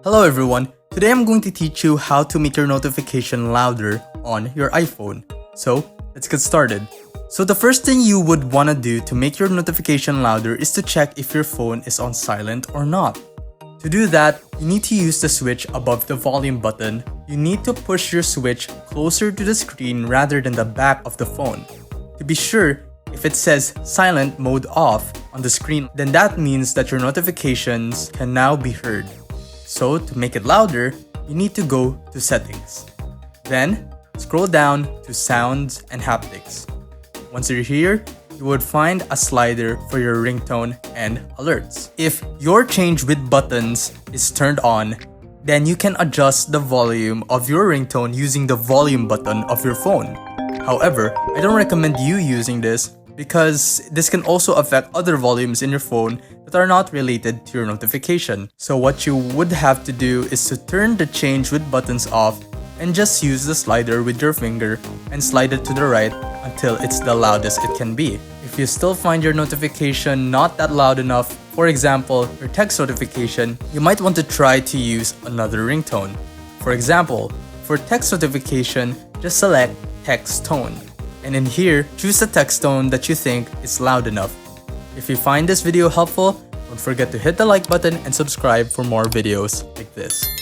Hello everyone, today I'm going to teach you how to make your notification louder on your iPhone. So let's get started. So the first thing you would want to do to make your notification louder is to check if your phone is on silent or not. To do that, you need to use the switch above the volume button. You need to push your switch closer to the screen rather than the back of the phone. To be sure, if it says silent mode off on the screen, then that means that your notifications can now be heard. So to make it louder, you need to go to settings. Then, scroll down to sounds and haptics. Once you're here, you would find a slider for your ringtone and alerts. If your change with buttons is turned on, then you can adjust the volume of your ringtone using the volume button of your phone. However, I don't recommend you using this because this can also affect other volumes in your phone that are not related to your notification. So what you would have to do is to turn the change with buttons off and just use the slider with your finger and slide it to the right until it's the loudest it can be. If you still find your notification not that loud enough, for example, your text notification, you might want to try to use another ringtone. For example, for text notification, just select text tone. And in here, choose the text tone that you think is loud enough. If you find this video helpful, don't forget to hit the like button and subscribe for more videos like this.